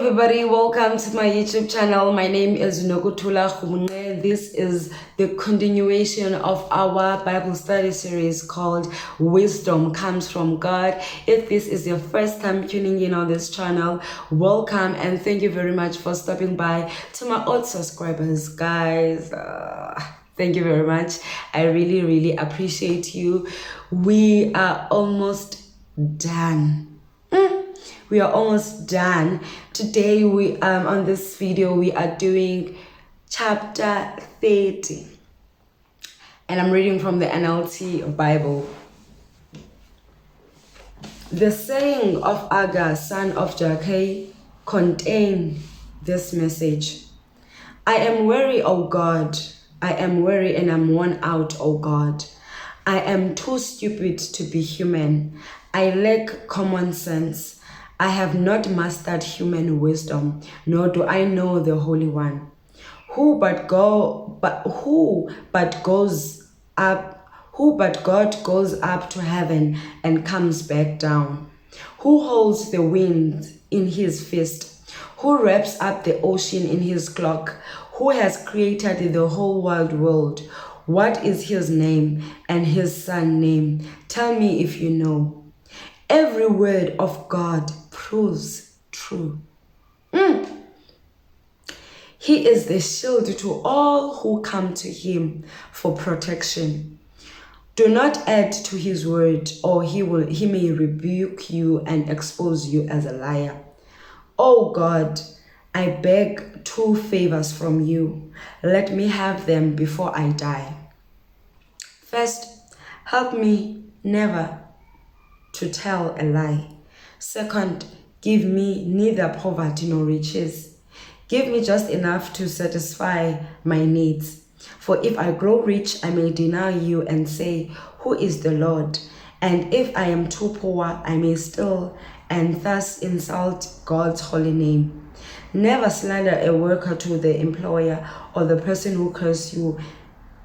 everybody, welcome to my YouTube channel. My name is Nokutula Khumune. This is the continuation of our Bible study series called Wisdom Comes from God. If this is your first time tuning in on this channel, welcome and thank you very much for stopping by. To my old subscribers, guys, thank you very much. I really appreciate you. We are almost done. We are almost done. Today we on this video we are doing chapter 30. And I'm reading from the NLT Bible. The saying of Agar, son of Jakeh, contain this message. I am weary, O God. I am weary and I'm worn out, O God. I am too stupid to be human. I lack common sense. I have not mastered human wisdom, nor do I know the Holy One. Who but God goes up to heaven and comes back down? Who holds the wind in his fist? Who wraps up the ocean in his cloak? Who has created the whole wide world? What is his name and his son's name? Tell me if you know. Every word of God proves true. He is the shield to all who come to him for protection. Do not add to his word, or he may rebuke you and expose you as a liar. Oh God, I beg two favors from you. Let me have them before I die. First, help me never to tell a lie. Second, give me neither poverty nor riches. Give me just enough to satisfy my needs. For if I grow rich, I may deny you and say, who is the Lord? And if I am too poor, I may steal and thus insult God's holy name. Never slander a worker to the employer or the person who curses you,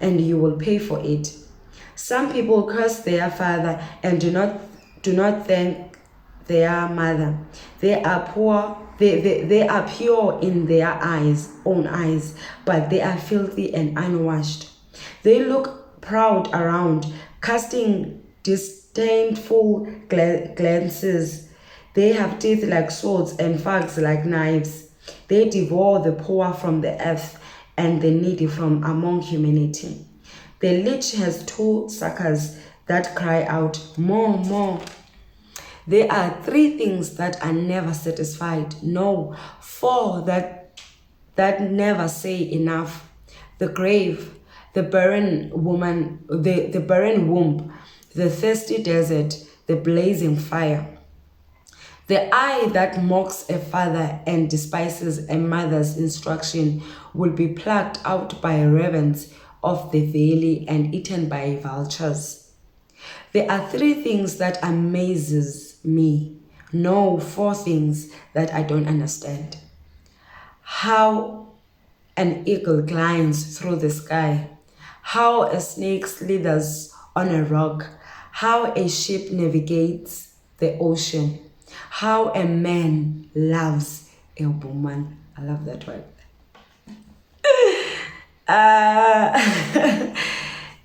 and you will pay for it. Some people curse their father and do not thank their mother. They are poor. They are pure in their own eyes, but they are filthy and unwashed. They look proud around, casting disdainful glances. They have teeth like swords and fangs like knives. They devour the poor from the earth and the needy from among humanity. The leech has two suckers that cry out, more, more. There are three things that are never satisfied. No, four that never say enough. The grave, the barren woman, the barren womb, the thirsty desert, the blazing fire. The eye that mocks a father and despises a mother's instruction will be plucked out by ravens of the valley and eaten by vultures. There are three things that amazes me. No, four things that I don't understand. How an eagle glides through the sky. How a snake slithers on a rock. How a ship navigates the ocean. How a man loves a woman. I love that word.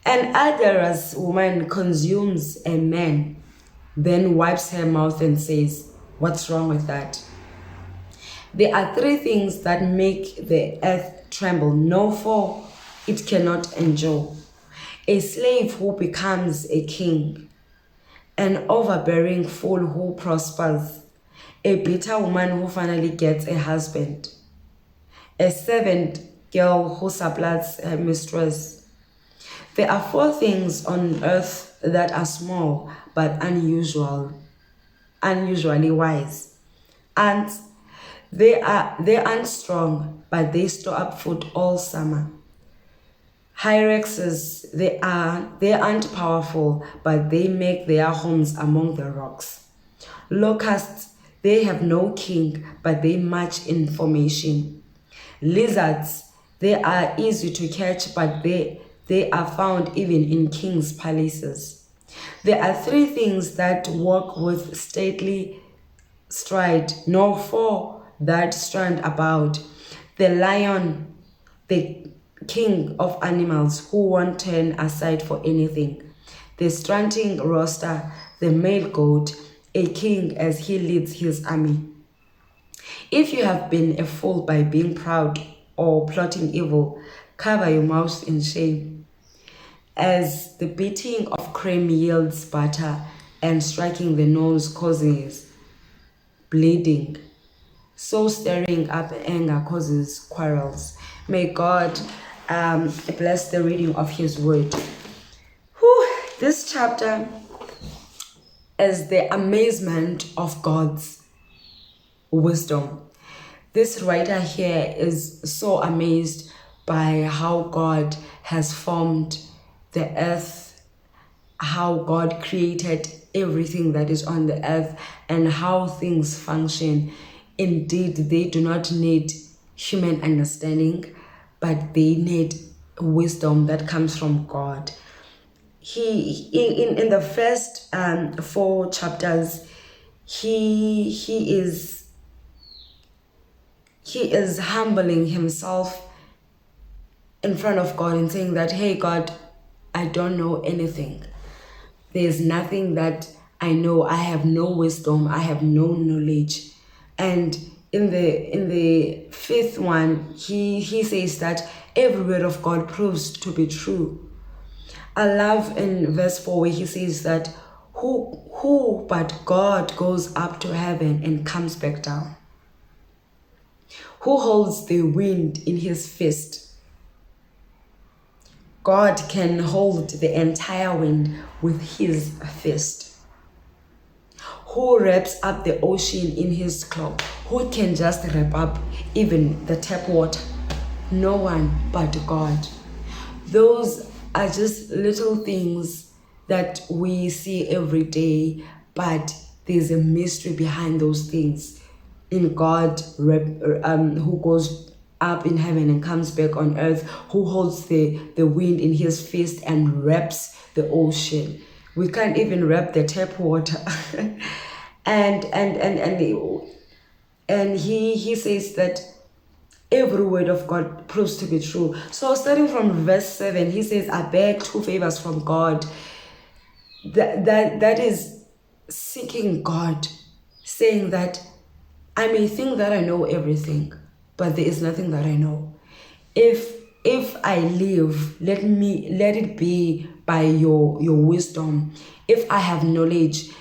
An adulterous woman consumes a man, then wipes her mouth and says, what's wrong with that? There are three things that make the earth tremble. No, four it cannot endure. A slave who becomes a king. An overbearing fool who prospers. A bitter woman who finally gets a husband. A servant girl who supplants her mistress. There are four things on earth that are small but unusually wise. Ants, they aren't strong, but they store up food all summer. Hyraxes, they aren't powerful, but they make their homes among the rocks. Locusts, they have no king, but they march in formation. Lizards, they are easy to catch, but they are found even in kings' palaces. There are three things that walk with stately stride. No, four that stand about. The lion, the king of animals who won't turn aside for anything. The strutting rooster, the male goat, a king as he leads his army. If you have been a fool by being proud or plotting evil, cover your mouth in shame. As the beating of cream yields butter and striking the nose causes bleeding, so stirring up anger causes quarrels. May God bless the reading of his word. This chapter is the amazement of God's wisdom. This writer here is so amazed by how God has formed the earth, how God created everything that is on the earth, and how things function. Indeed, they do not need human understanding, but they need wisdom that comes from God. In the first 4 chapters, he is humbling himself in front of God and saying that, hey God, I don't know anything. There's nothing that I know. I have no wisdom. I have no knowledge. And in the 5th one, he says that every word of God proves to be true. I love in verse 4 where he says that who but God goes up to heaven and comes back down? Who holds the wind in his fist? God can hold the entire wind with his fist. Who wraps up the ocean in his cloak? Who can just wrap up even the tap water? No one but God. Those are just little things that we see every day, but there's a mystery behind those things. In God, who goes up in heaven and comes back on earth, who holds the wind in his fist and wraps the ocean. We can't even wrap the tap water. and he says that every word of God proves to be true. So starting from verse 7, he says, I beg 2 favors from God. That is seeking God, saying that I may think that I know everything, but there is nothing that I know. If I live, let it be by your wisdom. If I have knowledge,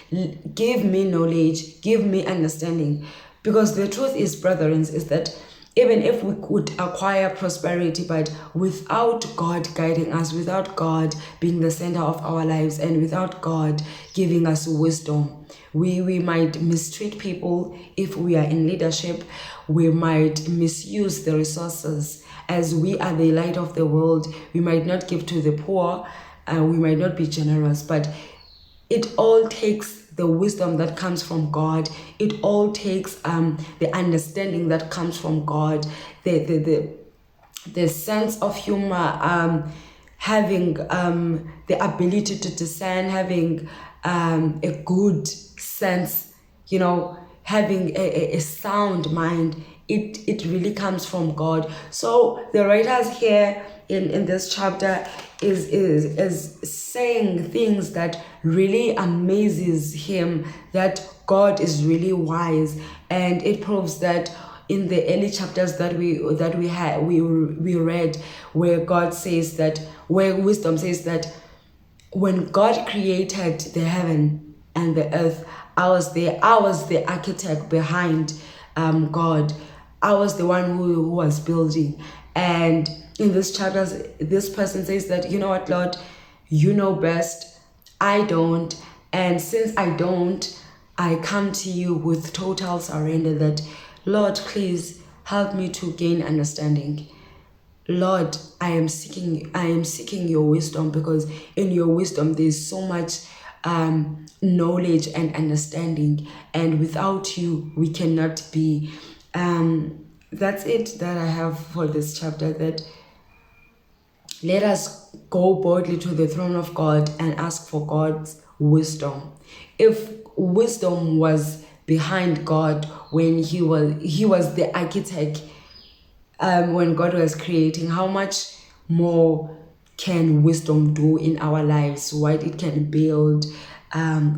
give me knowledge, give me understanding. Because the truth is, brethren, is that even if we could acquire prosperity, but without God guiding us, without God being the center of our lives, and without God giving us wisdom, we might mistreat people. If we are in leadership, we might misuse the resources. As we are the light of the world, we might not give to the poor, we might not be generous, but it all takes the wisdom that comes from God. It all takes the understanding that comes from God, the sense of humor, having the ability to discern, having a good sense, having a sound mind. It really comes from God. So the writers here in this chapter is saying things that really amazes him, that God is really wise. And it proves that in the early chapters that we read, where God says that, where wisdom says that when God created the heaven and the earth, I was the architect behind God. I was the one who was building. And in this chapter, this person says that, you know what, Lord, you know best. I don't. And since I don't, I come to you with total surrender that, Lord, please help me to gain understanding. Lord, I am seeking your wisdom, because in your wisdom there's so much knowledge and understanding, and without you we cannot be. That's it that I have for this chapter, that let us go boldly to the throne of God and ask for God's wisdom. If wisdom was behind God when he was the architect, when God was creating, how much more can wisdom do in our lives? What it can build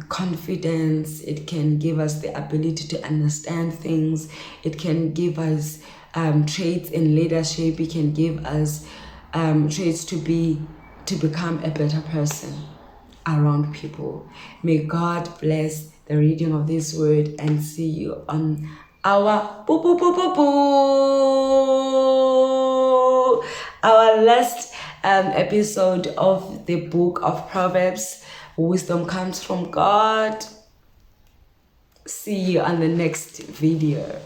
confidence, it can give us the ability to understand things, it can give us traits in leadership, it can give us traits to become a better person around people. May God bless the reading of this word, and see you on our our last episode of the book of Proverbs. Wisdom comes from God. See you on the next video.